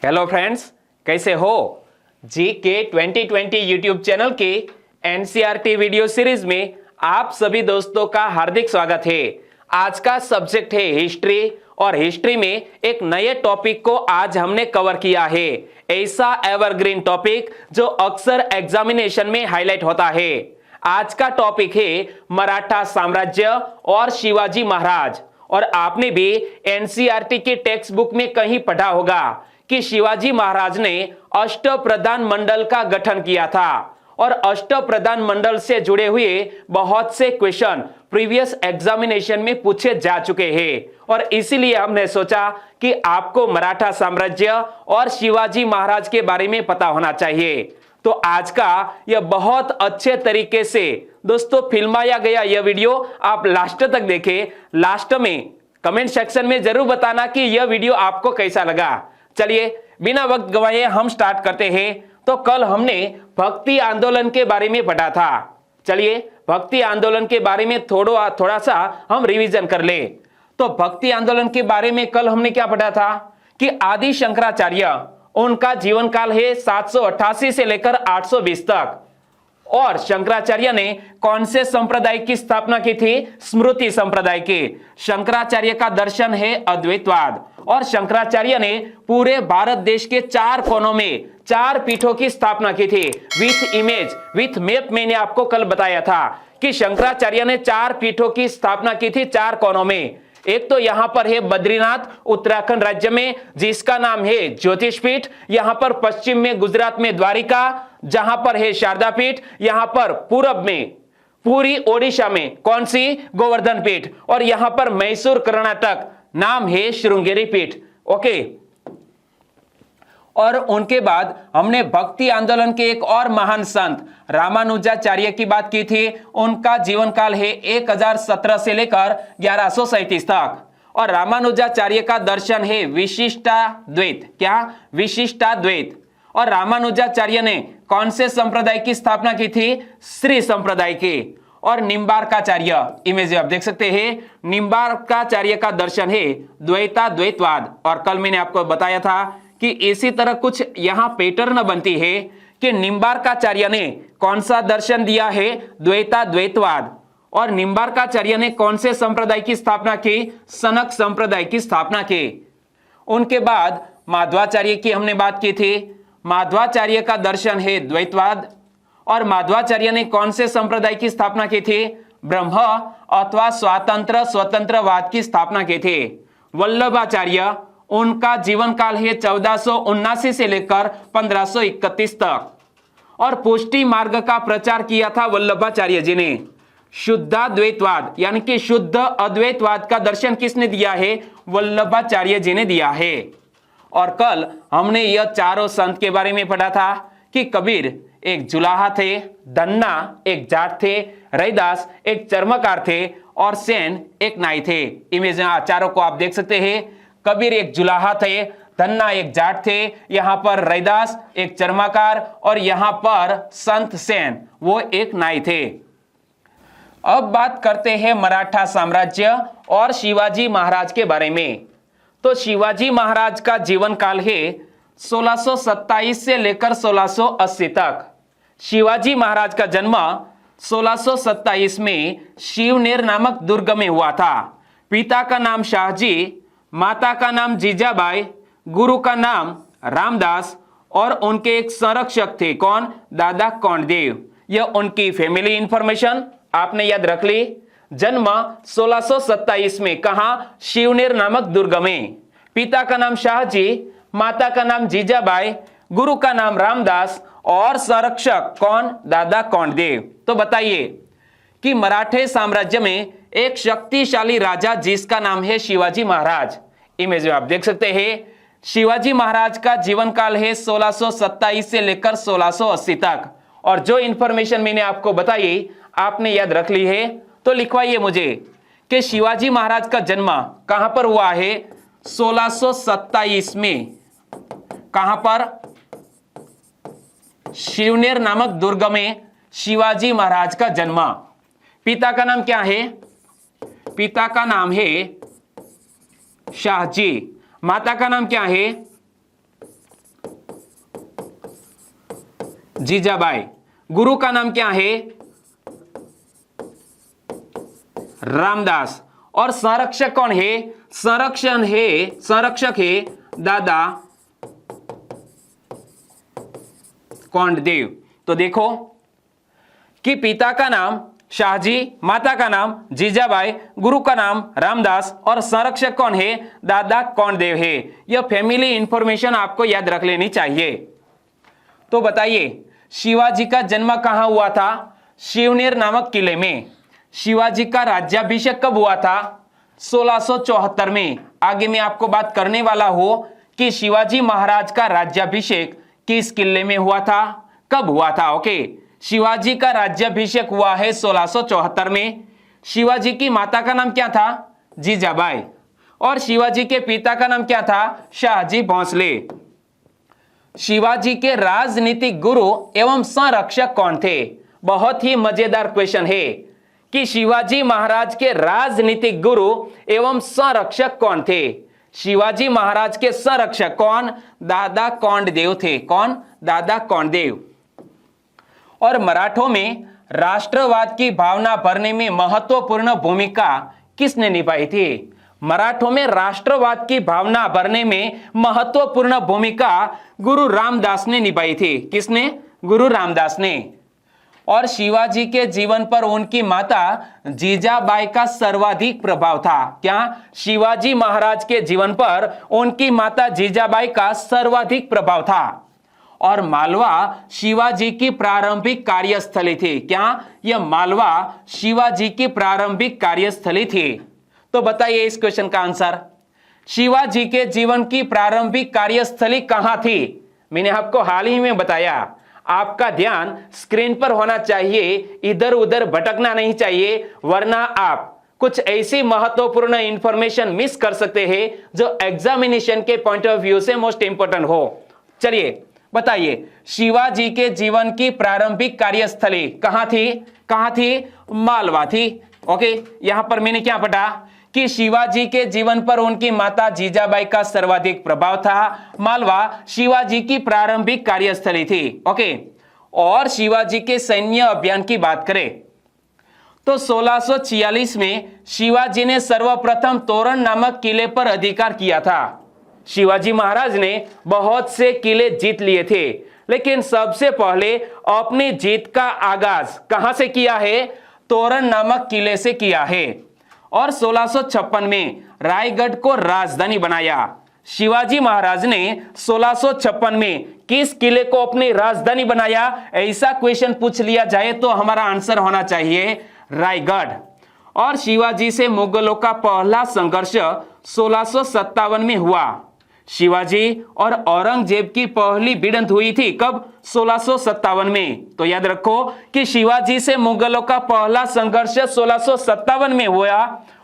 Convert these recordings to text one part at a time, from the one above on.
Hello friends, कैसे हो? जी के 2020 यूट्यूब चैनल के एनसीईआरटी वीडियो सीरीज में आप सभी दोस्तों का हार्दिक स्वागत है। आज का सब्जेक्ट है हिस्ट्री और हिस्ट्री में एक नए टॉपिक को आज हमने कवर किया है। ऐसा एवरग्रीन टॉपिक जो अक्सर एग्जामिनेशन में हाईलाइट होता है। आज का टॉपिक है मराठा साम्राज्य और शिवाजी महाराज। और आपने भी एनसीईआरटी के टेक्स्ट बुक में कहीं पढ़ा होगा कि शिवाजी महाराज ने अष्टप्रधान मंडल का गठन किया था और अष्टप्रधान मंडल से जुड़े हुए बहुत से क्वेश्चन प्रीवियस एग्जामिनेशन में पूछे जा चुके हैं। और इसीलिए हमने सोचा कि आपको मराठा साम्राज्य और शिवाजी महाराज के बारे में पता होना चाहिए। तो आज का यह बहुत अच्छे तरीके से दोस्तों फिल्माया गया यह वीडियो आप लास्ट तक देखें। लास्ट में कमेंट सेक्शन में जरूर बताना कि यह वीडियो आपको कैसा लगा। चलिए बिना वक्त गवाए हम स्टार्ट करते हैं। तो कल हमने भक्ति आंदोलन के बारे में पढ़ा था। चलिए भक्ति आंदोलन के बारे में थोड़ा सा हम रिवीजन कर ले। तो भक्ति आंदोलन के बारे में कल हमने क्या पढ़ा था कि आदि शंकराचार्य, उनका जीवन काल है 788 से लेकर 820 तक। और शंकराचार्य ने कौन से संप्रदाय की स्थापना की थी? स्मृति संप्रदाय की। शंकराचार्य का दर्शन है अद्वैतवाद और शंकराचार्य ने पूरे भारत देश के 4 कोनों में 4 पीठों की स्थापना की थी। विथ इमेज विथ मैप मैंने आपको कल बताया था कि शंकराचार्य ने 4 पीठों की स्थापना की थी 4 कोनों में। एक तो यहां पर है बद्रीनाथ उत्तराखंड राज्य में, जिसका नाम है ज्योतिष पीठ। यहां पर पश्चिम में गुजरात में द्वारिका, जहां पर है शारदा पीठ। यहां पर पूरब में पूरी ओडिशा में कौन सी? गोवर्धन पीठ। और यहां पर मैसूर कर्नाटक, नाम है श्रृंगेरी पीठ। ओके। और उनके बाद हमने भक्ति आंदोलन के एक और महान संत रामानुजाचार्य की बात की थी। उनका जीवन काल है 1017 से लेकर 1137 तक। और रामानुजाचार्य का दर्शन है विशिष्टाद्वैत। क्या? विशिष्टाद्वैत। और रामानुजाचार्य ने कौन से संप्रदाय की स्थापना की थी? श्री संप्रदाय की। और निम्बार्काचार्य, इमेज आप देख सकते हैं, निम्बार्काचार्य का दर्शन है द्वैताद्वैतवाद। और कल मैंने आपको बताया था कि इसी तरह कुछ यहां पैटर्न बनती है कि निम्बार्काचार्य ने कौन सा दर्शन दिया है? द्वैताद्वैतवाद। और निम्बार्काचार्य ने कौन से संप्रदाय की स्थापना की? सनक संप्रदाय की स्थापना की। उनके बाद माधवाचार्य की हमने बात की थी। माधवाचार्य का दर्शन है द्वैतवाद। और माधवाचार्य ने कौन से संप्रदाय की स्थापना की थी? ब्रह्म अथवा स्वतंत्रवाद की स्थापना की थी। वल्लभाचार्य, उनका जीवन काल है 1479 से लेकर 1531 तक। और पुष्टि मार्ग का प्रचार किया था वल्लभाचार्य जी ने। शुद्धाद्वैतवाद यानी कि शुद्ध अद्वैतवाद का दर्शन किसने दिया है? वल्लभाचार्य जी ने दिया है। और कल हमने यह चारों संत के बारे में पढ़ा था कि कबीर एक जुलाहा थे, धन्ना एक जाट थे, रैदास एक चर्मकार थे और सेन एक नाई थे। इमेज में चारों को आप देख सकते हैं। कबीर एक जुलाहा थे, धन्ना एक जाट थे, यहां पर रैदास एक चर्मकार और यहां पर संत सेन वो एक नाई थे। अब बात करते हैं मराठा साम्राज्य और शिवाजी महाराज के बारे में। तो शिवाजी महाराज का जीवन काल है 1627 से लेकर 1680 तक। शिवाजी महाराज का जन्म 1627 में शिवनेर नामक दुर्ग में हुआ था। पिता का नाम शाहजी, माता का नाम जीजाबाई, गुरु का नाम रामदास और उनके एक संरक्षक थे। कौन? दादा कौंडदेव। यह उनकी फैमिली इंफॉर्मेशन आपने याद रख ली। जन्म 1627 में कहा? शिवनेर नामक दुर्ग में। पिता का नाम शाहजी, माता का नाम जीजाबाई, गुरु का नाम रामदास और संरक्षक कौन? दादा कौंडदेव। तो बताइए कि मराठे साम्राज्य में एक शक्तिशाली राजा जिसका नाम है शिवाजी महाराज। इमेज में आप देख सकते हैं। शिवाजी महाराज का जीवन काल है 1627 से लेकर 1680 तक। और जो इंफॉर्मेशन मैंने आपको बताई आपने याद रख ली है। तो लिखवाइए मुझे कि शिवाजी महाराज का जन्म कहां पर हुआ है? 1627 में। कहां पर? शिवनेर नामक दुर्ग में शिवाजी महाराज का जन्म। पिता का नाम क्या है? पिता का नाम है शाहजी। माता का नाम क्या है? जीजाबाई। गुरु का नाम क्या है? रामदास। और संरक्षक कौन है? संरक्षक है दादा कोंडदेव। तो देखो कि पिता का नाम शाहजी, माता का नाम जीजाबाई, गुरु का नाम रामदास और संरक्षक कौन है? दादा कोंडदेव है। यह फैमिली इंफॉर्मेशन आपको याद रख लेनी चाहिए। तो बताइए शिवाजी का जन्म कहां हुआ था? शिवनेर नामक किले में। शिवाजी का राज्याभिषेक कब हुआ था? 1674 में। आगे मैं आपको बात करने वाला हूं कि शिवाजी महाराज का राज्याभिषेक किस किले में हुआ था, कब हुआ था। ओके, शिवाजी का राज्याभिषेक हुआ है 1674 में। शिवाजी की माता का नाम क्या था? जीजाबाई। और शिवाजी के पिता का नाम क्या था? शाहजी भोंसले। शिवाजी के राजनीतिक गुरु एवं संरक्षक कौन थे? बहुत ही मजेदार क्वेश्चन है कि शिवाजी महाराज के राजनीतिक गुरु एवं संरक्षक कौन थे? शिवाजी महाराज के संरक्षक कौन? दादा कोंडदेव थे। कौन? दादा कोंडदेव। और मराठों में राष्ट्रवाद की भावना भरने में महत्वपूर्ण भूमिका किसने निभाई थी? मराठों में राष्ट्रवाद की भावना भरने में महत्वपूर्ण भूमिका गुरु रामदास ने निभाई थी। किसने? गुरु रामदास ने। और शिवाजी के जीवन पर उनकी माता जीजाबाई का सर्वाधिक प्रभाव था। क्या? शिवाजी महाराज के जीवन पर उनकी माता जीजाबाई का सर्वाधिक प्रभाव था। और मालवा शिवाजी की प्रारंभिक कार्यस्थली थी। क्या? यह मालवा शिवाजी की प्रारंभिक कार्यस्थली थी। तो बताइए इस क्वेश्चन का आंसर। शिवाजी के जीवन की प्रारंभिक कार्यस्थली कहां थी? मैंने आपको हाल ही में बताया। आपका ध्यान स्क्रीन पर होना चाहिए, इधर उधर भटकना नहीं चाहिए, वरना आप कुछ ऐसी महत्वपूर्ण इंफॉर्मेशन मिस कर सकते हैं जो एग्जामिनेशन के पॉइंट ऑफ व्यू से मोस्ट इंपोर्टेंट हो। चलिए बताइए, शिवाजी के जीवन की प्रारंभिक कार्यस्थली कहां थी? कहां थी? मालवा थी। ओके, यहां पर मैंने क्या पढ़ा कि शिवाजी के जीवन पर उनकी माता जीजाबाई का सर्वाधिक प्रभाव था। मालवा शिवाजी की प्रारंभिक कार्यस्थली थी। ओके, और शिवाजी के सैन्य अभियान की बात करें तो 1646 में शिवाजी ने सर्वप्रथम तोरण नामक किले पर अधिकार किया था। शिवाजी महाराज ने बहुत से किले जीत लिए थे, लेकिन सबसे पहले अपनी जीत का आगाज कहां से किया है? तोरण नामक किले से किया है। और 1656 में रायगढ़ को राजधानी बनाया। शिवाजी महाराज ने 1656 में किस किले को अपनी राजधानी बनाया? ऐसा क्वेश्चन पूछ लिया जाए तो हमारा आंसर होना चाहिए रायगढ़। और शिवाजी से मुगलों का पहला संघर्ष 1657 में हुआ। शिवाजी और औरंगजेब की पहली भिड़ंत हुई थी कब? 1657 में। तो याद रखो कि शिवाजी से मुगलों का पहला संघर्ष 1657 में हुआ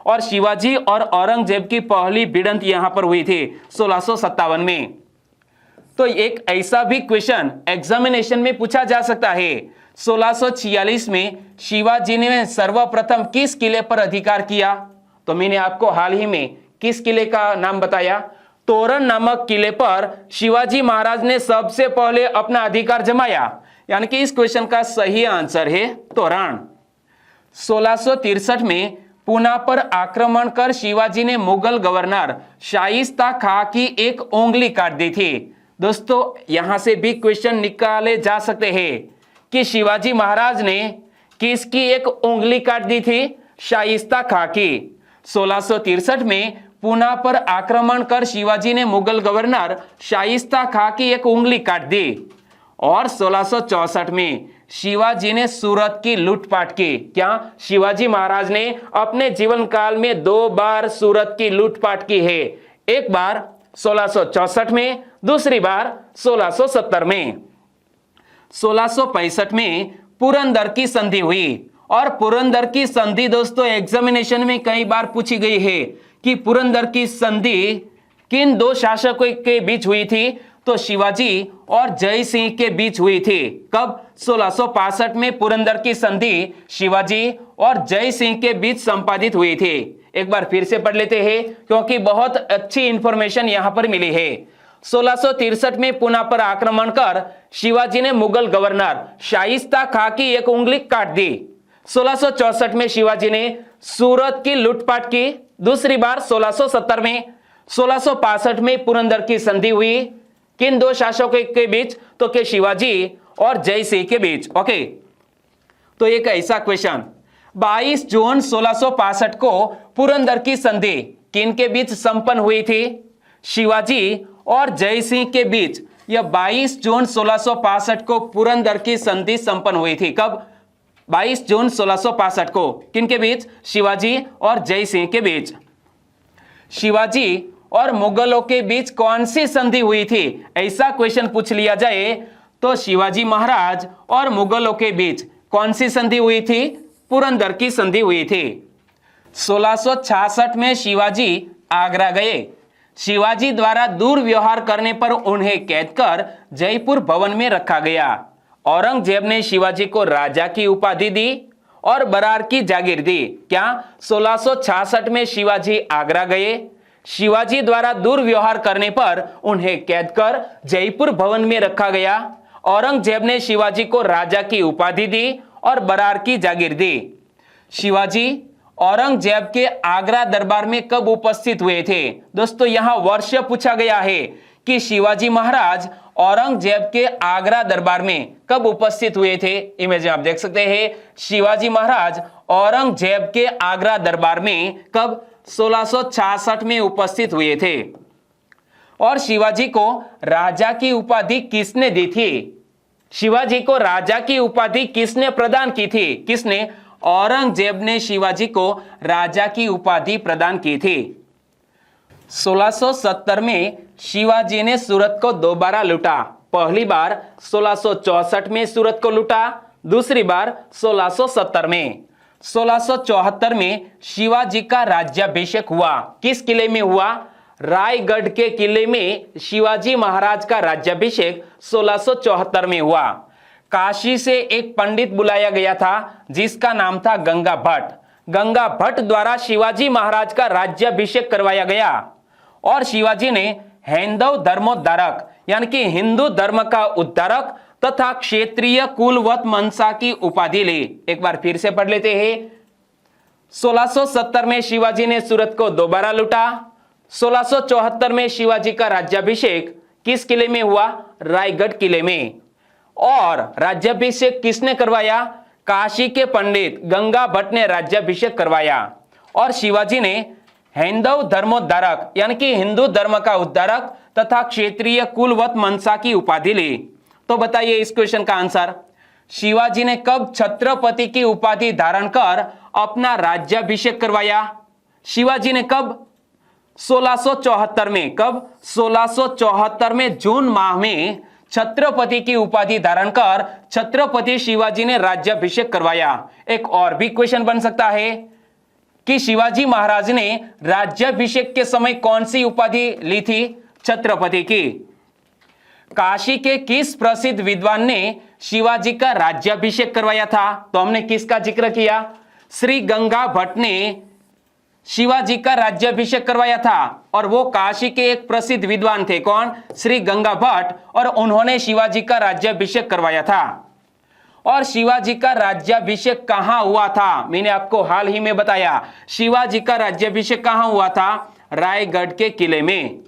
और शिवाजी और औरंगजेब की पहली भिड़ंत यहां पर हुई थी 1657 में। तो एक ऐसा भी क्वेश्चन एग्जामिनेशन में पूछा जा सकता है। 1646 में शिवाजी ने सर्वप्रथम किस किले पर अधिकार किया? तो मैंने आपको हाल ही में किस किले का नाम बताया? तोरण नामक किले पर शिवाजी महाराज ने सबसे पहले अपना अधिकार जमाया। यानी कि इस क्वेश्चन का सही आंसर है तोरण। 1663 में पूना पर आक्रमण कर शिवाजी ने मुगल गवर्नर शाइस्ता खां की एक उंगली काट दी थी। दोस्तों यहां से भी क्वेश्चन निकाले जा सकते हैं कि शिवाजी महाराज ने किसकी एक उंगली काट दी थी? शाइस्ता खां की। 1663 में पूना पर आक्रमण कर शिवाजी ने मुगल गवर्नर शाइस्ता खां की एक उंगली काट दी। और 1664 में शिवाजी ने सूरत की लूटपाट की। क्या? शिवाजी महाराज ने अपने जीवन काल में 2 बार सूरत की लूटपाट की है। एक बार 1664 में, दूसरी बार 1670 में। 1665 में पुरंदर की संधि हुई। और पुरंदर की संधि दोस्तों एग्जामिनेशन में कई बार पूछी गई है कि पुरंदर की संधि किन 2 शासकों के बीच हुई थी? तो शिवाजी और जय सिंह के बीच हुई थी। कब? 1665 में पुरंदर की संधि शिवाजी और जय सिंह के बीच संपादित हुई थी। एक बार फिर से पढ़ लेते हैं क्योंकि बहुत अच्छी इंफॉर्मेशन यहां पर मिली है। 1663 में पुणे पर आक्रमण कर शिवाजी ने मुगल गवर्नर शाइस्ता खां की एक उंगली काट दी। 1664 में शिवाजी ने सूरत की लूटपाट की दूसरी बार 1670 में। 1665 में पुरंदर की संधि हुई किन दो शासकों के बीच? तो के शिवाजी और जय सिंह के बीच। ओके, तो एक ऐसा क्वेश्चन, 22 जून 1665 को पुरंदर की संधि किन के बीच संपन्न हुई थी? शिवाजी और जय सिंह के बीच। यह 22 जून 1665 को पुरंदर की संधि संपन्न हुई थी। कब? 22 जून 1665 को किन के बीच? शिवाजी और जय सिंह के बीच। शिवाजी और मुगलों के बीच कौन सी संधि हुई थी? ऐसा क्वेश्चन पूछ लिया जाए तो शिवाजी महाराज और मुगलों के बीच कौन सी संधि हुई थी? पुरंदर की संधि हुई थी। 1666 में शिवाजी आगरा गए। शिवाजी द्वारा दुर्व्यवहार करने पर उन्हें कैद कर जयपुर भवन में रखा गया। औरंगजेब ने शिवाजी को राजा की उपाधि दी और बरार की जागीर दी। क्या? 1666 में शिवाजी आगरा गए। शिवाजी द्वारा दुर्व्यवहार करने पर उन्हें कैद कर जयपुर भवन में रखा गया। औरंगजेब ने शिवाजी को राजा की उपाधि दी और बरार की जागीर दी। शिवाजी औरंगजेब के आगरा दरबार में कब उपस्थित हुए थे? दोस्तों यहां वर्ष पूछा गया है कि शिवाजी महाराज औरंगजेब के आगरा दरबार में कब उपस्थित हुए थे। इमेज में आप देख सकते हैं, शिवाजी महाराज औरंगजेब के आगरा दरबार में कब? 1666 में उपस्थित हुए थे। और शिवाजी को राजा की उपाधि किसने दी थी? शिवाजी को राजा की उपाधि किसने प्रदान की थी? किसने? औरंगजेब ने शिवाजी को राजा की उपाधि प्रदान की थी। 1670 में शिवाजी ने सूरत को दोबारा लूटा। पहली बार 1664 में सूरत को लूटा, दूसरी बार 1670 में। 1674 में शिवाजी का राज्याभिषेक हुआ। किस किले में हुआ? रायगढ़ के किले में शिवाजी महाराज का राज्याभिषेक 1674 में हुआ। काशी से एक पंडित बुलाया गया था जिसका नाम था गंगा भट्ट। गंगा भट्ट द्वारा शिवाजी महाराज का राज्याभिषेक करवाया गया और शिवाजी ने हैंदव धर्मोद्धारक यानी कि हिंदू धर्म का उद्धारक तथा क्षेत्रीय कुलवत मनसा की उपाधि ली। एक बार फिर से पढ़ लेते हैं। 1670 में शिवाजी ने सूरत को दोबारा लूटा। 1674 में शिवाजी का राज्याभिषेक किस किले में हुआ? रायगढ़ किले में। और राज्याभिषेक किसने करवाया? काशी के पंडित गंगा भट्ट ने राज्याभिषेक करवाया और शिवाजी ने हैंदव धर्मोद्धारक यानी कि हिंदू धर्म का उद्धारक तथा क्षेत्रीय कुलवत मनसा की उपाधि ली। तो बताइए इस क्वेश्चन का आंसर। शिवाजी ने कब छत्रपति की उपाधि धारण कर अपना राज्याभिषेक करवाया? शिवाजी ने कब? 1674 में। कब? 1674 में जून माह में छत्रपति की उपाधि धारण कर छत्रपति शिवाजी ने राज्याभिषेक करवाया। एक और भी क्वेश्चन बन सकता है कि शिवाजी महाराज ने राज्याभिषेक के समय कौन सी उपाधि ली थी? छत्रपति की। काशी के किस प्रसिद्ध विद्वान ने शिवाजी का राज्याभिषेक करवाया था? तो हमने किसका जिक्र किया? श्री गंगा भट्ट ने शिवाजी का राज्याभिषेक करवाया था और वो काशी के एक प्रसिद्ध विद्वान थे। कौन? श्री गंगा भट्ट। और उन्होंने शिवाजी का राज्याभिषेक करवाया था। और शिवाजी का राज्याभिषेक कहां हुआ था? मैंने आपको हाल ही में बताया। शिवाजी का राज्याभिषेक कहां हुआ था? रायगढ़ के किले में।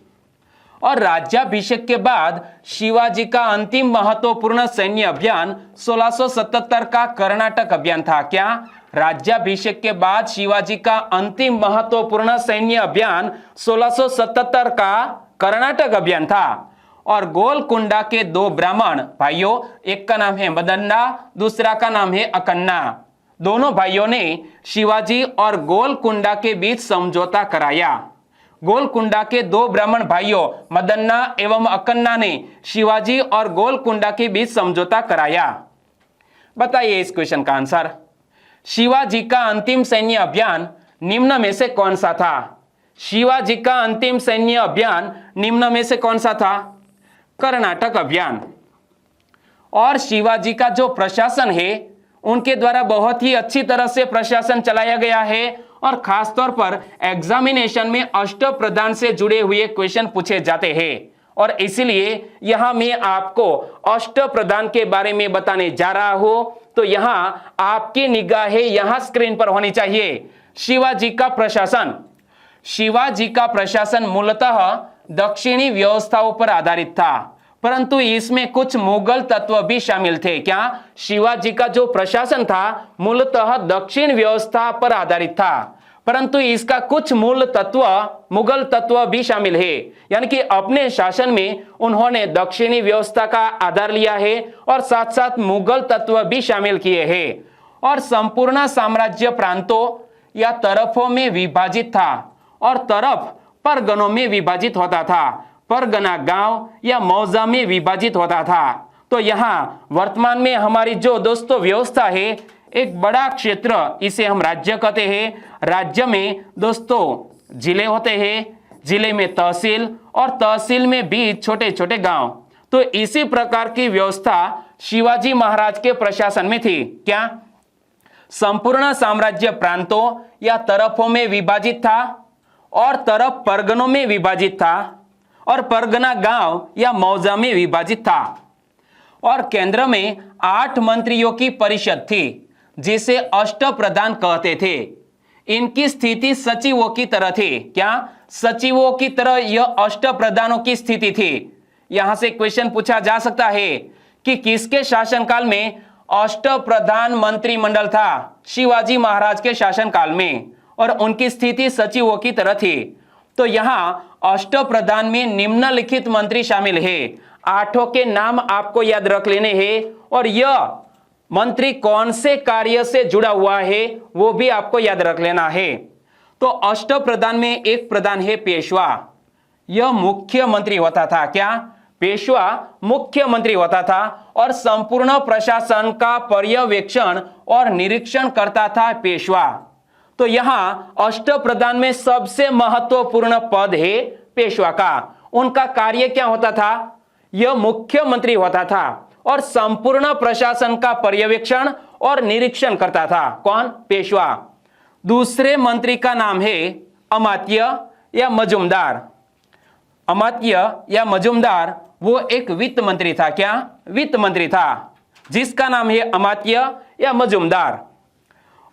और राज्याभिषेक के बाद शिवाजी का अंतिम महत्वपूर्ण सैन्य अभियान 1677 का कर्नाटक अभियान था। क्या? राज्याभिषेक के बाद शिवाजी का अंतिम महत्वपूर्ण सैन्य अभियान 1677 का कर्नाटक अभियान था। और गोलकुंडा के दो ब्राह्मण भाइयों, एक का नाम है मदन्ना, दूसरा का नाम है अकन्ना, दोनों भाइयों ने शिवाजी और गोलकुंडा के बीच समझौता कराया। गोलकुंडा के दो ब्राह्मण भाइयों मदन्ना एवं अकन्ना ने शिवाजी और गोलकुंडा के बीच समझौता कराया। बताइए इस क्वेश्चन का आंसर। शिवाजी का अंतिम सैन्य अभियान निम्न में से कौन सा था? शिवाजी का अंतिम सैन्य अभियान निम्न में से कौन सा था? कर्नाटक अभियान। और शिवाजी का जो प्रशासन है उनके द्वारा बहुत ही अच्छी तरह से प्रशासन चलाया गया है और खासतौर पर एग्जामिनेशन में अष्टप्रधान से जुड़े हुए क्वेश्चन पूछे जाते हैं। और इसलिए यहां मैं आपको अष्टप्रधान के बारे में बताने जा रहा हूं। तो यहां आपकी निगाहें यहां स्क्रीन पर होनी चाहिए। शिवाजी का प्रशासन। शिवाजी का प्रशासन मूलतः दक्षिणी व्यवस्थाओं पर आधारित था, परंतु इसमें कुछ मुगल तत्व भी शामिल थे। क्या? शिवाजी का जो प्रशासन था मूलतः दक्षिण व्यवस्था पर आधारित था, परंतु इसका कुछ मूल तत्व मुगल तत्व भी शामिल है। यानी कि अपने शासन में उन्होंने दक्षिणी व्यवस्था का आधार लिया है और साथ साथ मुगल तत्व भी शामिल किए हैं। और संपूर्ण साम्राज्य प्रांतों या तरफों में विभाजित था और तरफ परगनों में विभाजित होता था। परगना गांव या मौजा में विभाजित होता था। तो यहां वर्तमान में हमारी जो दोस्तों व्यवस्था है, एक बड़ा क्षेत्र, इसे हम राज्य कहते हैं। राज्य में दोस्तों जिले होते हैं, जिले में तहसील और तहसील में भी छोटे छोटे गांव। तो इसी प्रकार की व्यवस्था शिवाजी महाराज के प्रशासन में थी। क्या? संपूर्ण साम्राज्य प्रांतों या तरफों में विभाजित था और तरफ परगनों में विभाजित था और परगना गांव या मौजा में विभाजित था। और केंद्र में 8 मंत्रियों की परिषद थी जिसे अष्टप्रधान कहते थे। इनकी स्थिति सचिवों की तरह थी। क्या? सचिवों की तरह यह अष्टप्रधानों की स्थिति थी। यहां से क्वेश्चन पूछा जा सकता है कि किसके शासनकाल में अष्टप्रधान मंत्रिमंडल था? शिवाजी महाराज के शासनकाल में, और उनकी स्थिति सचिवों की तरह थी। तो यहां अष्टप्रधान में निम्नलिखित मंत्री शामिल है। 8 के नाम आपको याद रख लेने हैं और यह मंत्री कौन से कार्य से जुड़ा हुआ है वो भी आपको याद रख लेना है। तो अष्टप्रधान में एक प्रधान है पेशवा, यह मुख्यमंत्री होता था। क्या? पेशवा मुख्यमंत्री होता था और संपूर्ण प्रशासन का पर्यवेक्षण और निरीक्षण करता था पेशवा। तो यहां अष्टप्रधान में सबसे महत्वपूर्ण पद है पेशवा का। उनका कार्य क्या होता था? यह मुख्यमंत्री होता था और संपूर्ण प्रशासन का पर्यवेक्षण और निरीक्षण करता था। कौन? पेशवा। दूसरे मंत्री का नाम है अमात्य या मजूमदार। अमात्य या मजूमदार वो एक वित्त मंत्री था। क्या? वित्त मंत्री था, जिसका नाम है अमात्य या मजूमदार।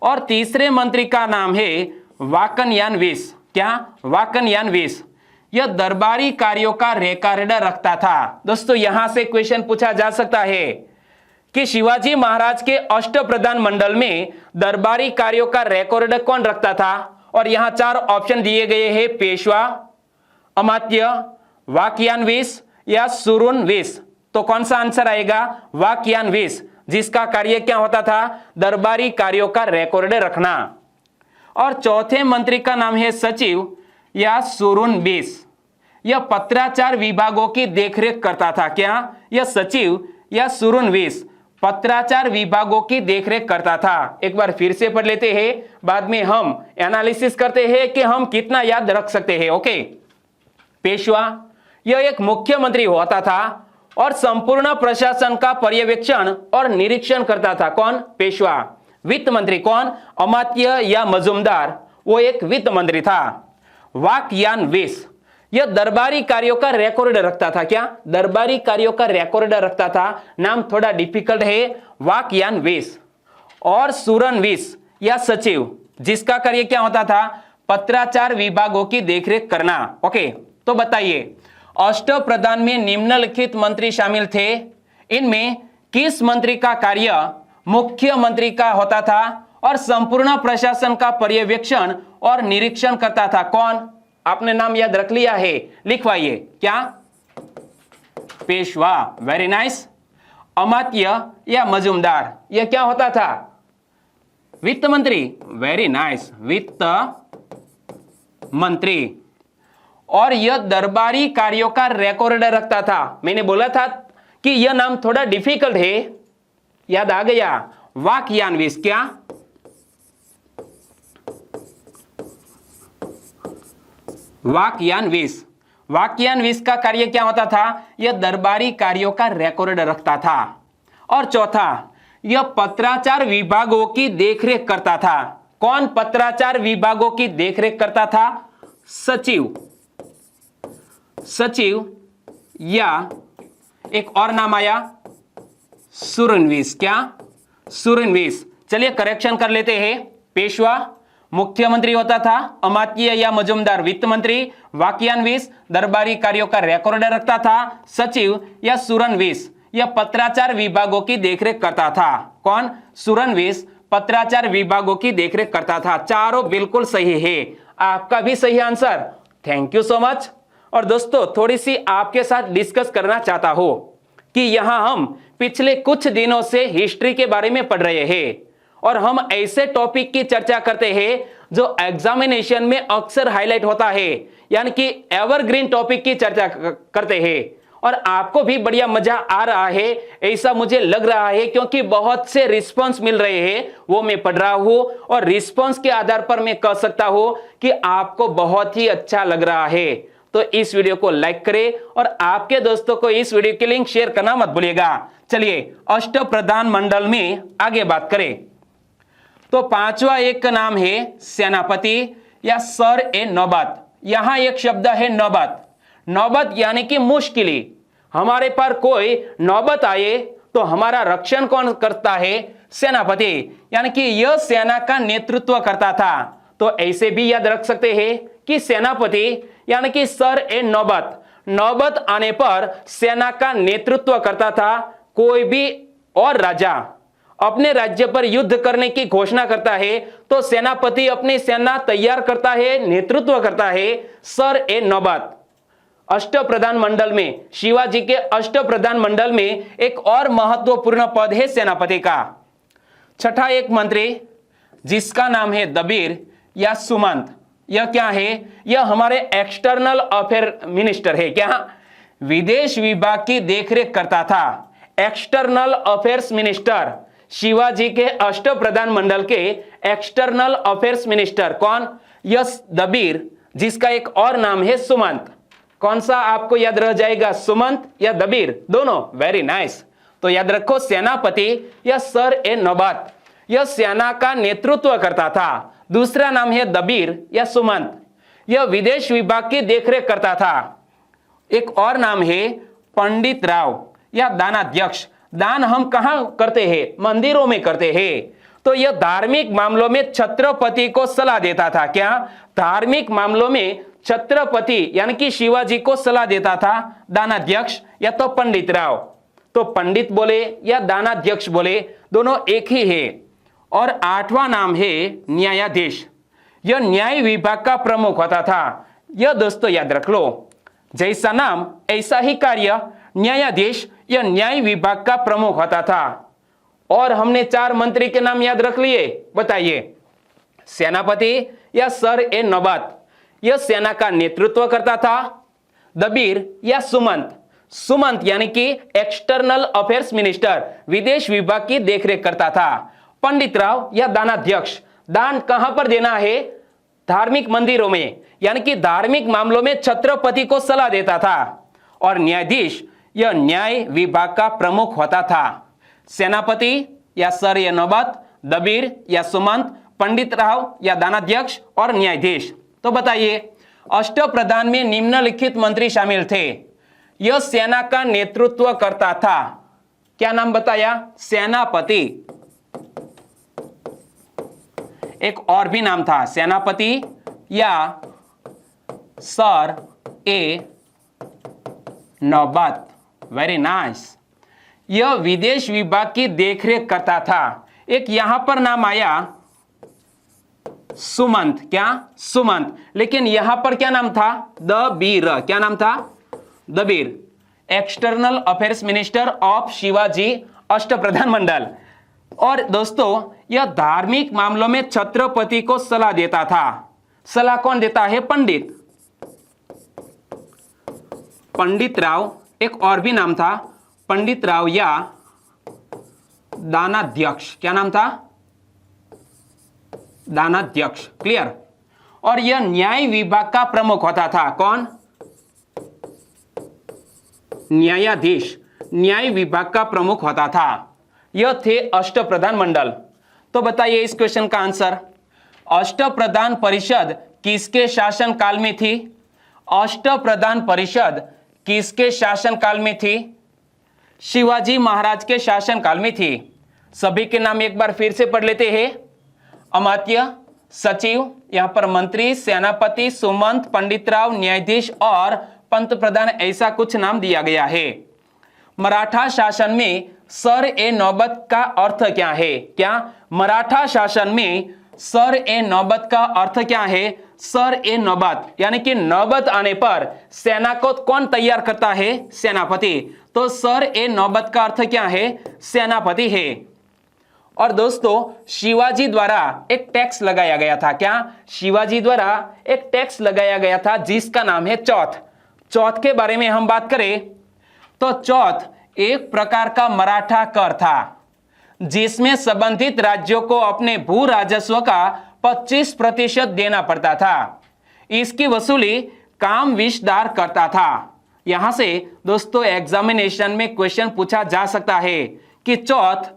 और तीसरे मंत्री का नाम है वाकनयानविस। क्या? वाकनयानविस। यह दरबारी कार्यों का रिकॉर्ड रखता था। दोस्तों यहां से क्वेश्चन पूछा जा सकता है कि शिवाजी महाराज के अष्टप्रधान मंडल में दरबारी कार्यों का रिकॉर्ड कौन रखता था? और यहां 4 ऑप्शन दिए गए हैं, पेशवा, अमात्य, वाकयानविस या सुरुनविस। तो कौन सा आंसर आएगा? वाकयानविस, जिसका कार्य क्या होता था? दरबारी कार्यों का रिकॉर्ड रखना। और चौथे मंत्री का नाम है सचिव या सुरुनविस। यह पत्राचार विभागों की देखरेख करता था। क्या? यह सचिव या सुरुनविस पत्राचार विभागों की देखरेख करता था। एक बार फिर से पढ़ लेते हैं, बाद में हम एनालिसिस करते हैं कि हम कितना याद रख सकते हैं। ओके। पेशवा यह एक मुख्यमंत्री होता था और संपूर्ण प्रशासन का पर्यवेक्षण और निरीक्षण करता था। कौन? पेशवा। वित्त मंत्री कौन? अमात्य या मजूमदार, वो एक वित्त मंत्री था। वाकयानविस यह दरबारी कार्यों का रिकॉर्ड रखता था। क्या? दरबारी कार्यों का रिकॉर्ड रखता था। नाम थोड़ा डिफिकल्ट है, वाकयानविस। और सुरनविस या सचिव, जिसका कार्य क्या होता था? पत्राचार विभागों की देखरेख करना। ओके। तो बताइए, अष्टप्रधान में निम्नलिखित मंत्री शामिल थे। इनमें किस मंत्री का कार्य मुख्यमंत्री का होता था और संपूर्ण प्रशासन का पर्यवेक्षण और निरीक्षण करता था? कौन? आपने नाम याद रख लिया है, लिखवाइए। क्या? पेशवा। Very nice. अमात्य या मजूमदार, यह क्या होता था? वित्त मंत्री। वेरी नाइस, वित्त मंत्री। और यह दरबारी कार्यों का रिकॉर्ड रखता था। मैंने बोला था कि यह नाम थोड़ा डिफिकल्ट है, याद आ गया। वाकयानविस। क्या? वाकयानविस। वाकयानविस का कार्य क्या होता था? यह दरबारी कार्यों का रिकॉर्ड रखता था। और चौथा, यह पत्राचार विभागों की देखरेख करता था। कौन पत्राचार विभागों की देखरेख करता था? सचिव। सचिव या एक और नाम आया सुरनवीस। क्या? सुरनवीस। चलिए करेक्शन कर लेते हैं। पेशवा मुख्यमंत्री होता था, अमात्य या मजुमदार वित्त मंत्री, वाक्यान्वीस दरबारी कार्यों का रिकॉर्ड रखता था, सचिव या सुरनवीस यह पत्राचार विभागों की देखरेख करता था। कौन? सुरनवीस पत्राचार विभागों की देखरेख करता था। चारों बिल्कुल सही है। आपका भी सही answer. Thank you so much. और दोस्तों थोड़ी सी आपके साथ डिस्कस करना चाहता हूं कि यहां हम पिछले कुछ दिनों से हिस्ट्री के बारे में पढ़ रहे हैं और हम ऐसे टॉपिक की चर्चा करते हैं जो एग्जामिनेशन में अक्सर हाईलाइट होता है, यानी कि एवरग्रीन टॉपिक की चर्चा करते हैं। और आपको भी बढ़िया मजा आ रहा है ऐसा मुझे लग रहा है, क्योंकि बहुत से रिस्पांस मिल रहे हैं, वो मैं पढ़ रहा हूं और रिस्पांस के आधार पर मैं कह सकता हूं कि आपको बहुत ही अच्छा लग रहा है। तो इस वीडियो को लाइक करें और आपके दोस्तों को इस वीडियो की लिंक शेयर करना मत भूलिएगा। चलिए अष्टप्रधान मंडल में आगे बात करें। तो पांचवा एक का नाम है सेनापति या सर ए नौबत। यहां एक शब्द है नौबत। नौबत यानी कि मुश्किली। हमारे पर कोई नौबत आए तो हमारा रक्षण कौन करता है? सेनापति, यानी कि यह सेना का नेतृत्व करता था। तो ऐसे भी याद रख सकते हैं कि सेनापति यानी कि सर ए नौबत, नौबत आने पर सेना का नेतृत्व करता था। कोई भी और राजा अपने राज्य पर युद्ध करने की घोषणा करता है तो सेनापति अपनी सेना तैयार करता है, नेतृत्व करता है, सर ए नौबत। अष्टप्रधान मंडल में, शिवाजी के अष्टप्रधान मंडल में एक और महत्वपूर्ण पद है सेनापति का। छठा एक मंत्री जिसका नाम है दबीर या सुमंत। यह क्या है? यह हमारे एक्सटर्नल अफेयर मिनिस्टर है। क्या? विदेश विभाग की देखरेख करता था। एक्सटर्नल अफेयर्स मिनिस्टर, शिवाजी के अष्टप्रधान मंडल के एक्सटर्नल अफेयर्स मिनिस्टर कौन? यस दबीर, जिसका एक और नाम है सुमंत। कौन सा आपको याद रह जाएगा, सुमंत या दबीर? दोनों। Very nice. तो याद रखो सेनापति या सर ए नौबत, यह सेना का नेतृत्व करता था। दूसरा नाम है दबीर या सुमंत, यह विदेश विभाग की देखरेख करता था। एक और नाम है पंडित राव या दानाध्यक्ष। दान हम कहां करते हैं? मंदिरों में करते हैं। तो यह धार्मिक मामलों में छत्रपति को सलाह देता था। क्या? धार्मिक मामलों में छत्रपति यानी कि शिवाजी को सलाह देता था दानाध्यक्ष या तो पंडित राव। तो पंडित बोले या दानाध्यक्ष बोले, दोनों एक ही है। और आठवां नाम है न्यायाधीश। यह न्याय विभाग का प्रमुख होता था। यह दोस्तों याद रख लो, जैसा नाम ऐसा ही कार्य। न्यायाधीश यह न्याय विभाग का प्रमुख होता था। और हमने चार मंत्री के नाम याद रख लिए, बताइए। सेनापति या सर ए नौबत, यह सेना का नेतृत्व करता था। दबीर या सुमंत, सुमंत यानी कि एक्सटर्नल अफेयर्स मिनिस्टर, विदेश विभाग की देखरेख करता था। पंडित राव या दानाध्यक्ष, दान कहां पर देना है? धार्मिक मंदिरों में, यानी कि धार्मिक मामलों में छत्रपति को सलाह देता था। और न्यायाधीश यह न्याय विभाग का प्रमुख होता था। सेनापति या सर या नौबत, दबीर या सुमंत, पंडित राव या दानाध्यक्ष और न्यायाधीश। तो बताइए अष्टप्रधान में निम्नलिखित मंत्री शामिल थे। यह सेना का नेतृत्व करता था। क्या नाम बताया? सेनापति। एक और भी नाम था, सेनापति या सर ए नौबत। Very nice. यह विदेश विभाग की देखरेख करता था। एक यहां पर नाम आया सुमंत। क्या? सुमंत। लेकिन यहां पर क्या नाम था? दबीर। क्या नाम था? Dabir, external affairs minister of Shivaji Ashtapradhan Mandal. और दोस्तों यह धार्मिक मामलों में छत्रपति को सलाह देता था। सलाह कौन देता है? पंडित। पंडित राव, एक और भी नाम था पंडित राव या दानाध्यक्ष। क्या नाम था? दानाध्यक्ष। क्लियर। और यह न्याय विभाग का प्रमुख होता था। कौन? न्यायाधीश, न्याय विभाग का प्रमुख होता था। यह थे अष्टप्रधान मंडल। तो बताइए इस क्वेश्चन का आंसर। अष्टप्रधान परिषद किसके शासन काल में थी? अष्टप्रधान परिषद किसके शासनकाल में थी? शिवाजी महाराज के शासनकाल में थी। सभी के नाम एक बार फिर से पढ़ लेते हैं। अमात्य, सचिव, यहां पर मंत्री, सेनापति, सुमंत, पंडितराव, न्यायाधीश और पंत प्रधान, ऐसा कुछ नाम दिया गया है। मराठा शासन में सर ए नौबत का अर्थ क्या है? क्या मराठा शासन में सर ए नौबत का अर्थ क्या है? सर ए नौबत यानी कि नौबत आने पर सेना को कौन तैयार करता है? सेनापति। तो सर ए नौबत का अर्थ क्या है? सेनापति है। और दोस्तों, शिवाजी द्वारा एक टैक्स लगाया गया था। क्या? शिवाजी द्वारा एक टैक्स लगाया गया था जिसका नाम है चौथ। चौथ के बारे में हम बात करें तो चौथ एक प्रकार का मराठा कर था जिसमें संबंधित राज्यों को अपने भू राजस्व का 25% देना पड़ता था। इसकी वसूली काम विषदार करता था। यहां से दोस्तों एग्जामिनेशन में क्वेश्चन पूछा जा सकता है कि चौथ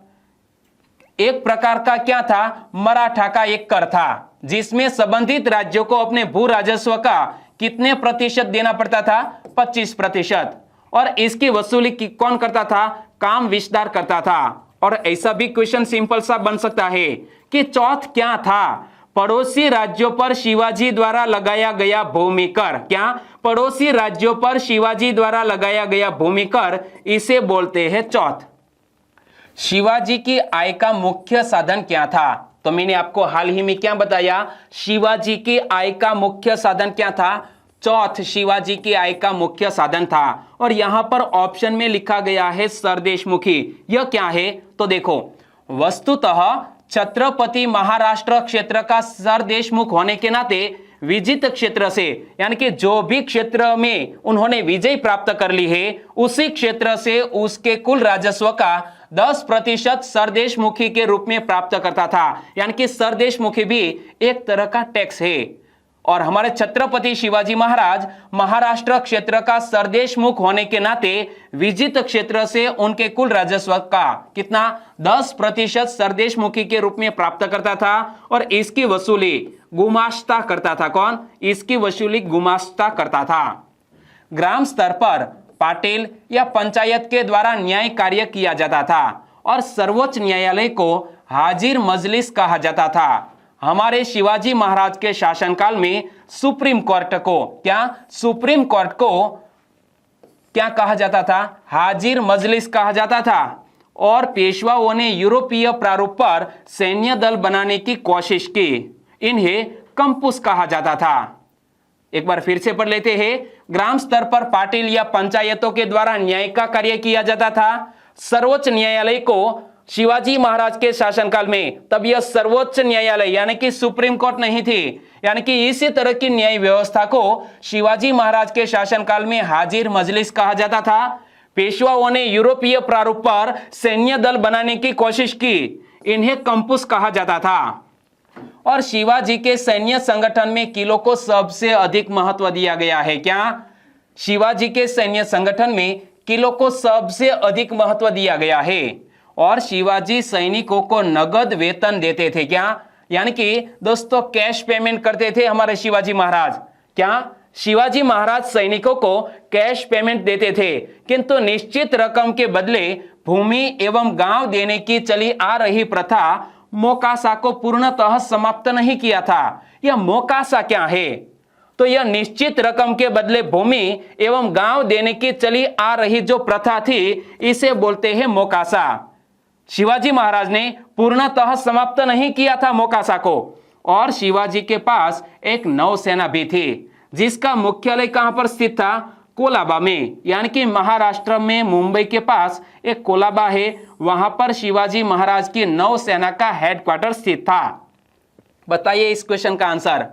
एक प्रकार का क्या था? मराठा का एक कर था जिसमें संबंधित राज्यों को अपने भू राजस्व का कितने प्रतिशत देना पड़ता था? 25%। और इसकी वसूली कौन करता था? काम विषदार करता था। और ऐसा भी क्वेश्चन सिंपल सा बन सकता है कि चौथ क्या था? पड़ोसी राज्यों पर शिवाजी द्वारा लगाया गया भूमि कर। क्या? पड़ोसी राज्यों पर शिवाजी द्वारा लगाया गया भूमि कर, इसे बोलते हैं चौथ। शिवाजी की आय का मुख्य साधन क्या था? तो मैंने आपको हाल ही में क्या बताया? शिवाजी की आय का मुख्य साधन क्या था? चौथ शिवाजी की आय का मुख्य साधन था। और यहां पर ऑप्शन में लिखा गया है सरदेशमुखी। यह क्या है? तो देखो, वस्तुतः छत्रपति महाराष्ट्र क्षेत्र का सरदेशमुख होने के नाते विजित क्षेत्र से, यानी कि जो भी क्षेत्र में उन्होंने विजय प्राप्त कर ली है उसी क्षेत्र से उसके कुल राजस्व का 10% सरदेशमुखी के रूप में प्राप्त करता था। यानी कि सरदेशमुखी भी एक तरह का टैक्स है। और हमारे छत्रपति शिवाजी महाराज महाराष्ट्र क्षेत्र का सरदेशमुख होने के नाते विजित क्षेत्र से उनके कुल राजस्व का कितना? 10% सरदेशमुखी के रूप में प्राप्त करता था। और इसकी वसूली गुमास्ता करता था। कौन? इसकी वसूली गुमास्ता करता था। ग्राम स्तर पर पाटिल या पंचायत के द्वारा न्याय कार्य किया जाता था और सर्वोच्च न्यायालय को हाजिर मजलिस कहा जाता था। हमारे शिवाजी महाराज के शासनकाल में सुप्रीम कोर्ट को क्या? सुप्रीम कोर्ट को क्या कहा जाता था? हाजिर मजलिस कहा जाता था। और पेशवाओं ने यूरोपीय प्रारूप पर सैन्य दल बनाने की कोशिश की। इन्हें कंपुस कहा जाता था। एक बार फिर से पढ़ लेते हैं। ग्राम स्तर पर पाटिल या पंचायतों के द्वारा न्याय का कार्य किया जाता था। सर्वोच्च न्यायालय को शिवाजी महाराज के शासनकाल में, तब यह सर्वोच्च न्यायालय यानी कि सुप्रीम कोर्ट नहीं थी, यानी कि इसी तरह की न्याय व्यवस्था को शिवाजी महाराज के शासनकाल में हाजिर मजलिस कहा जाता था। पेशवाओं ने यूरोपीय प्रारूप पर सैन्य दल बनाने की कोशिश की। इन्हें कंपुस कहा जाता था। और शिवाजी के सैन्य संगठन में किलों को सबसे अधिक महत्व दिया गया है। क्या? शिवाजी के सैन्य संगठन में किलों को सबसे अधिक महत्व दिया गया है। और शिवाजी सैनिकों को नगद वेतन देते थे। क्या? यानी कि दोस्तों कैश पेमेंट करते थे हमारे शिवाजी महाराज। क्या? शिवाजी महाराज सैनिकों को कैश पेमेंट देते थे, किंतु निश्चित रकम के बदले भूमि एवं गांव देने की चली आ रही प्रथा मोकासा को पूर्णतः समाप्त नहीं किया था। यह मोकासा क्या है? तो यह निश्चित रकम के बदले भूमि एवं गांव देने की चली आ रही जो प्रथा थी, इसे बोलते हैं मोकासा। शिवाजी महाराज ने पूर्णतः समाप्त नहीं किया था मोकासा को। और शिवाजी के पास एक नौसेना भी थी जिसका मुख्यालय कहां पर स्थित था? कोलाबा में, यानी कि महाराष्ट्र में मुंबई के पास एक कोलाबा है, वहां पर शिवाजी महाराज की नौसेना का हेडक्वार्टर स्थित था। बताइए इस क्वेश्चन का आंसर।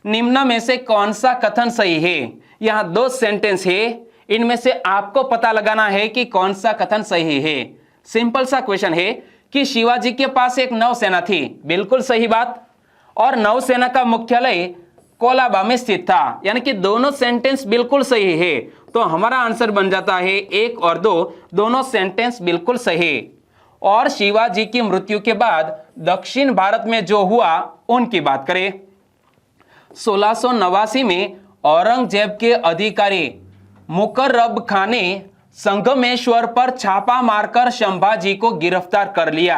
निम्न में से कौन सा कथन सही है? यहां 2 सेंटेंस है, इनमें से आपको पता लगाना है कि कौन सा कथन सही है। सिंपल सा क्वेश्चन है कि शिवाजी के पास एक नौसेना थी, बिल्कुल सही बात। और नौसेना का मुख्यालय कोलाबा में स्थित था, यानी कि दोनों सेंटेंस बिल्कुल सही है। तो हमारा आंसर बन जाता है 1 और 2, दोनों सेंटेंस बिल्कुल सही। और शिवाजी की मृत्यु के बाद दक्षिण भारत में जो हुआ उनकी बात करें। 1689 में औरंगजेब के अधिकारी मुकर्रब खान ने संगमेश्वर पर छापा मारकर संभाजी को गिरफ्तार कर लिया।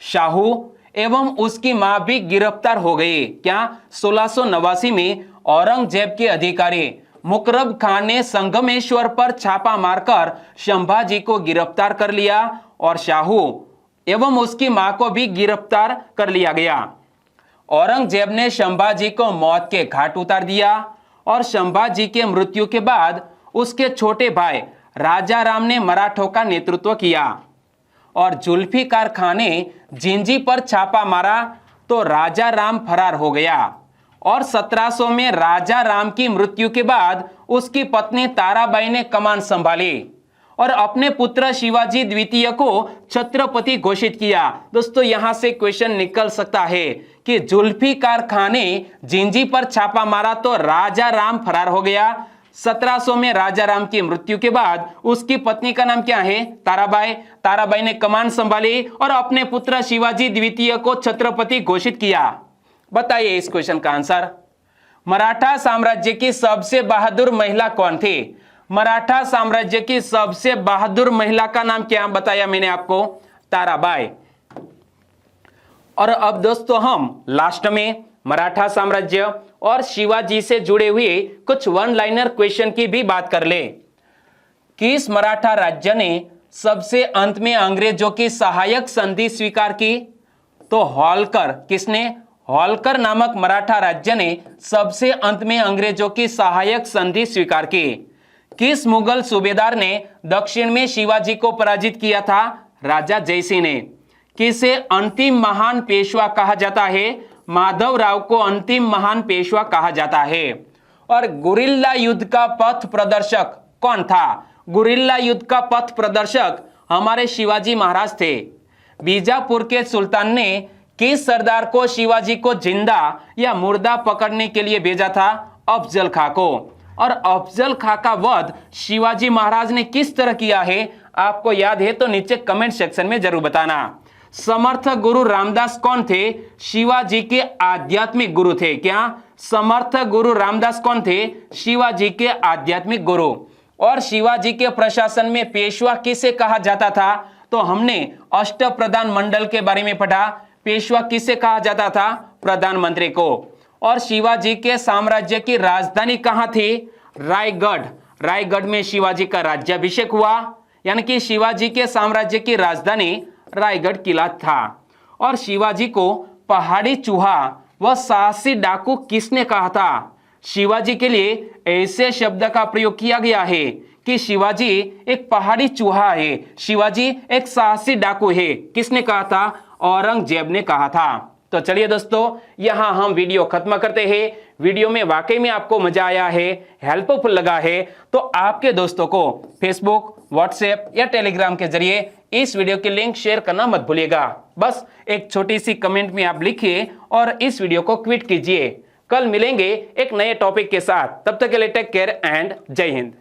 शाहू एवं उसकी मां भी गिरफ्तार हो गए। क्या 1689 में औरंगजेब के अधिकारी मुकर्रब खान ने संगमेश्वर पर छापा मारकर संभाजी को गिरफ्तार कर लिया और शाहू एवं उसकी मां को भी गिरफ्तार कर लिया गया। औरंगजेब ने संभाजी को मौत के घाट उतार दिया और संभाजी के मृत्यु के बाद उसके छोटे भाई राजा राम ने मराठों का नेतृत्व किया और जुल्फिकार खान ने जिंजी पर छापा मारा तो राजा राम फरार हो गया और 1700 में राजा राम की मृत्यु के बाद उसकी पत्नी ताराबाई ने कमान संभाली और अपने पुत्र शिवाजी द्वितीय को छत्रपति घोषित किया। दोस्तों यहां से क्वेश्चन निकल सकता है कि जुल्फिकार खान ने जिंजी पर छापा मारा तो राजा राम फरार हो गया। 1700 में राजा राम की मृत्यु के बाद उसकी पत्नी का नाम क्या है? ताराबाई। ताराबाई ने कमान संभाली और अपने पुत्र शिवाजी द्वितीय को छत्रपति घोषित किया। बताइए इस क्वेश्चन का आंसर। मराठा साम्राज्य की सबसे बहादुर महिला कौन थी? मराठा साम्राज्य की सबसे बहादुर महिला का नाम क्या बताया मैंने आपको? ताराबाई। और अब दोस्तों हम लास्ट में मराठा साम्राज्य और शिवाजी से जुड़े हुए कुछ वन लाइनर क्वेश्चन की भी बात कर ले। किस मराठा राज्य ने सबसे अंत में अंग्रेजों की सहायक संधि स्वीकार की? तो होलकर। किसने? होलकर नामक मराठा राज्य ने सबसे अंत में अंग्रेजों की सहायक संधि स्वीकार की। किस मुगल सूबेदार ने दक्षिण में शिवाजी को पराजित किया था? राजा जयसिंह ने। किसे अंतिम महान पेशवा कहा जाता है? माधवराव को अंतिम महान पेशवा कहा जाता है। और गुरिल्ला युद्ध का पथ प्रदर्शक कौन था? गुरिल्ला युद्ध का पथ प्रदर्शक हमारे शिवाजी महाराज थे। बीजापुर के सुल्तान ने किस सरदार को शिवाजी को जिंदा या मुर्दा पकड़ने के लिए भेजा था? अफजल खां को। और अफजल खां का वध शिवाजी महाराज ने किस तरह किया है? आपको याद है तो नीचे कमेंट सेक्शन में जरूर बताना। समर्थ गुरु रामदास कौन थे? शिवाजी के आध्यात्मिक गुरु थे। क्या? समर्थ गुरु रामदास कौन थे? शिवाजी के आध्यात्मिक गुरु। और शिवाजी के प्रशासन में पेशवा किसे कहा जाता था? तो हमने अष्ट प्रधान मंडल के बारे में पढ़ा। पेशवा किसे कहा जाता था? प्रधानमंत्री को। और शिवाजी के साम्राज्य की राजधानी कहां थी? रायगढ़। रायगढ़ में शिवाजी का राज्याभिषेक हुआ, यानी कि शिवाजी के साम्राज्य की राजधानी रायगढ़ किला था। और शिवाजी को पहाड़ी चूहा व साहसी डाकू किसने कहा था? शिवाजी के लिए ऐसे शब्द का प्रयोग किया गया है कि शिवाजी एक पहाड़ी चूहा है, शिवाजी एक साहसी डाकू है। किसने कहा था? औरंगजेब ने कहा था। तो चलिए दोस्तों यहां हम वीडियो खत्म करते हैं। वीडियो में वाकई में आपको मजा आया है, हेल्पफुल लगा है तो आपके दोस्तों को फेसबुक, व्हाट्सएप या टेलीग्राम के जरिए इस वीडियो की लिंक शेयर करना मत भूलिएगा। बस एक छोटी सी कमेंट में आप लिखिए और इस वीडियो को ट्वीट कीजिए। कल मिलेंगे एक नए टॉपिक के साथ। तब तक के लिए टेक केयर एंड जय हिंद।